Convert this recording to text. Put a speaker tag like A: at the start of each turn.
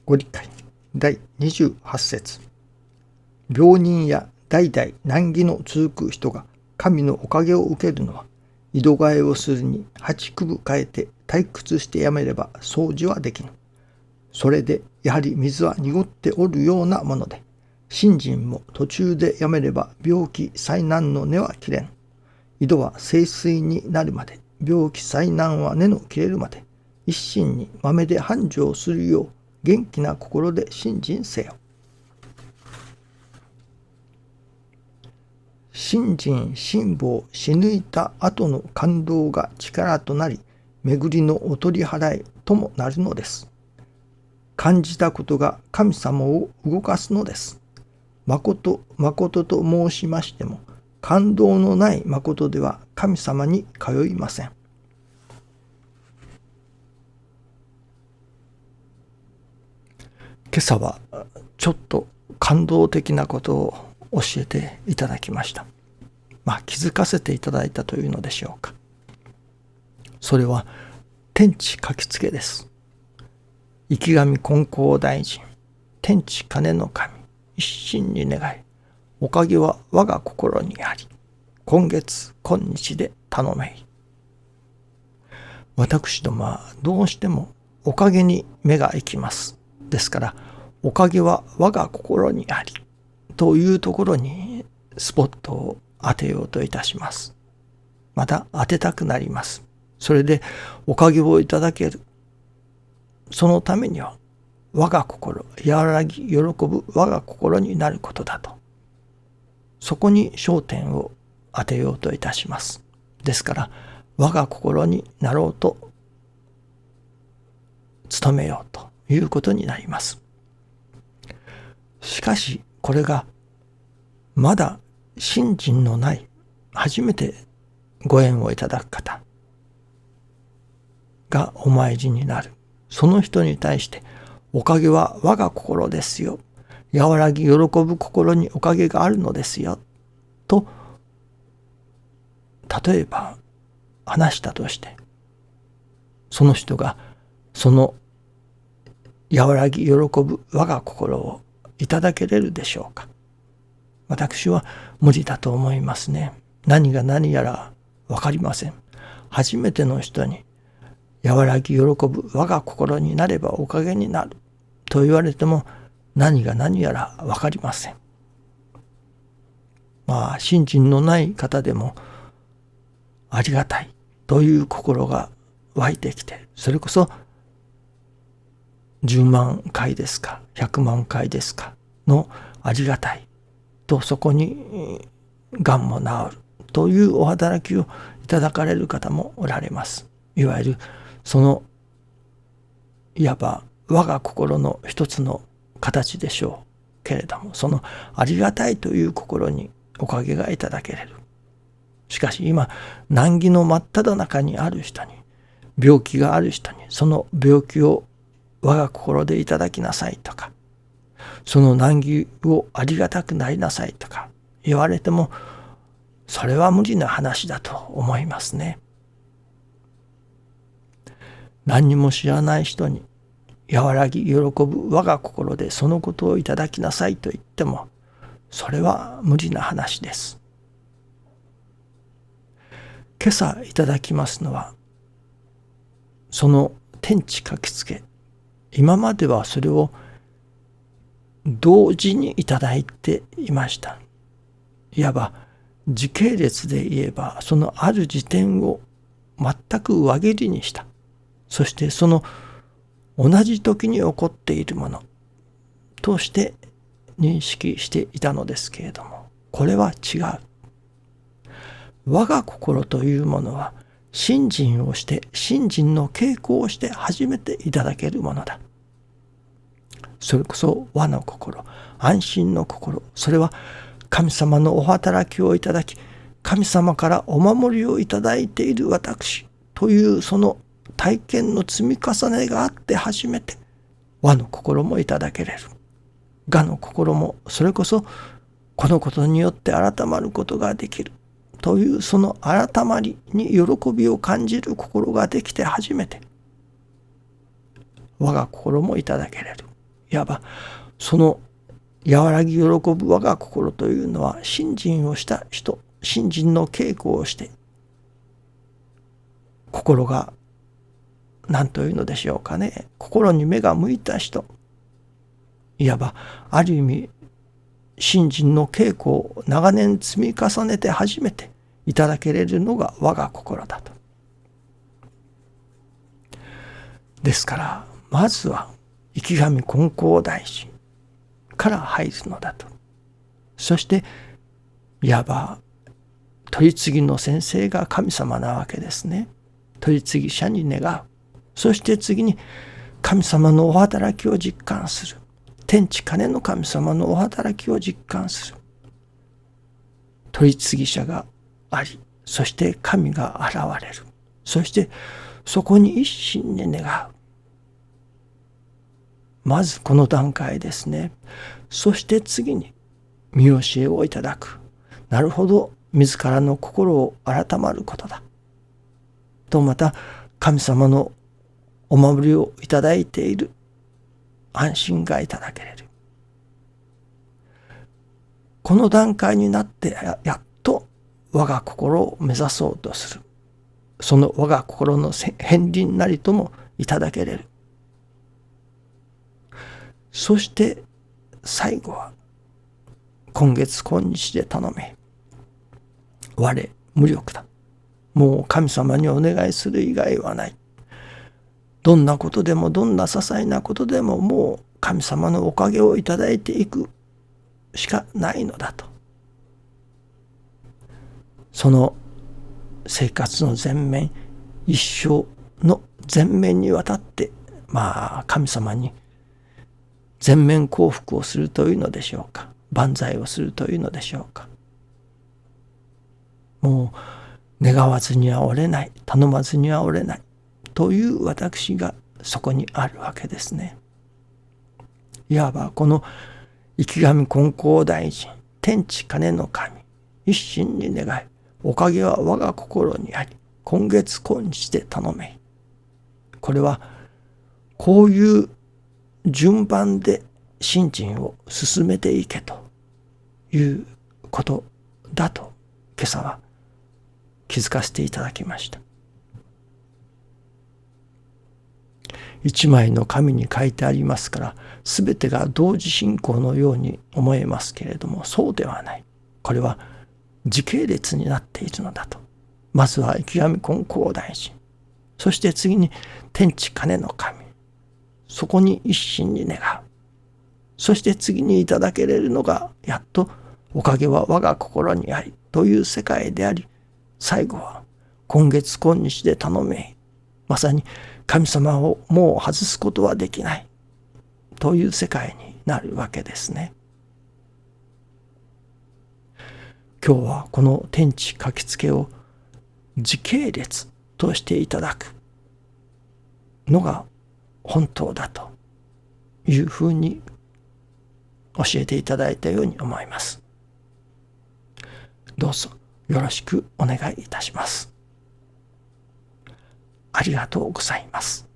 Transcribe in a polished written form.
A: ご理解第28節。病人や代々難儀の続く人が神のおかげを受けるのは、井戸替えをするに8区変えて退屈してやめれば掃除はできぬ。それでやはり水は濁っておるようなもので、信心も途中でやめれば病気災難の根は切れぬ。井戸は清水になるまで、病気災難は根の切れるまで、一心に豆で繁盛するよう元気な心で信心せよ。信心辛抱し抜いた後の感動が力となり、巡りのお取り払いともなるのです。感じたことが神様を動かすのです。誠誠と申しましても、感動のない誠では神様に通いません。今朝はちょっと感動的なことを教えていただきました。気づかせていただいたというのでしょうか。それは天地書きつけです。生神金光大臣、天地金の神、一心に願い、おかげは我が心にあり、今月今日で頼めい。私どもはどうしてもおかげに目が行きます。ですから、おかげは我が心にありというところにスポットを当てようといたします。また当てたくなります。それでおかげをいただける。そのためには我が心、和らぎ喜ぶ我が心になることだと。そこに焦点を当てようといたします。ですから我が心になろうと努めようということになります。しかしこれがまだ信心のない初めてご縁をいただく方がお参りになる。その人に対しておかげは我が心ですよ。和らぎ喜ぶ心におかげがあるのですよ。と例えば話したとして、その人がその和らぎ喜ぶ我が心をいただけれるでしょうか。私は無理だと思いますね。何が何やら分かりません。初めての人に和らぎ喜ぶ我が心になればおかげになると言われても何が何やら分かりません。信心のない方でもありがたいという心が湧いてきて、それこそ10万回ですか100万回ですかのありがたいと、そこにがんも治るというお働きをいただかれる方もおられます。いわゆるそのいわば我が心の一つの形でしょうけれども、そのありがたいという心におかげがいただけれる。しかし今難儀の真っ只中にある人に、病気がある人に、その病気を我が心でいただきなさいとか、その難儀をありがたくなりなさいとか言われても、それは無理な話だと思いますね。何にも知らない人に和らぎ喜ぶ我が心でそのことをいただきなさいと言っても、それは無理な話です。今朝いただきますのは、その天地書きつけ、今まではそれを同時にいただいていました。いわば時系列で言えば、そのある時点を全く輪切りにした。そしてその同じ時に起こっているものとして認識していたのですけれども、これは違う。我が心というものは信心をして、信心の稽古をして初めていただけるものだ。それこそ和の心、安心の心、それは神様のお働きをいただき、神様からお守りをいただいている私というその体験の積み重ねがあって初めて和の心もいただけれる。我の心もそれこそこのことによって改まることができるという、その改まりに喜びを感じる心ができて初めて我が心もいただけれる。いわばその和らぎ喜ぶ我が心というのは、信心をした人、信心の稽古をして心が何というのでしょうかね、心に目が向いた人、いわばある意味信心の稽古を長年積み重ねて初めていただけれるのが我が心だと。ですからまずは池上金光大師から入るのだと。そしていわば取り次ぎの先生が神様なわけですね。取り次ぎ者に願う。そして次に神様のお働きを実感する。天地金の神様のお働きを実感する。取り次ぎ者があり、そして神が現れる。そしてそこに一心に願う。まずこの段階ですね。そして次に見教えをいただく。なるほど、自らの心を改まることだ。とまた神様のお守りをいただいている安心がいただけれる。この段階になってやっと我が心を目指そうとする。その我が心の片鱗なりともいただけれる。そして最後は今月今日で頼め。我無力だ。もう神様にお願いする以外はない。どんなことでもどんな些細なことでももう神様のおかげをいただいていくしかないのだと。その生活の全面、一生の全面にわたって神様に全面降伏をするというのでしょうか。万歳をするというのでしょうか。もう願わずにはおれない、頼まずにはおれないという私がそこにあるわけですね。いわばこの池上金光大臣、天地金の神、一心に願い、おかげは我が心にあり、今月今日で頼め。これはこういう順番で信心を進めていけということだと今朝は気づかせていただきました。一枚の紙に書いてありますから、すべてが同時進行のように思えますけれども、そうではない。これは時系列になっているのだと。まずは池上金光大臣、そして次に天地金の神、そこに一心に願う。そして次にいただけれるのが、やっとおかげは我が心にありという世界であり、最後は今月今日で頼め。まさに神様をもう外すことはできないという世界になるわけですね。今日はこの天地書きつけを時系列としていただくのが本当だというふうに教えていただいたように思います。どうぞよろしくお願いいたします。ありがとうございます。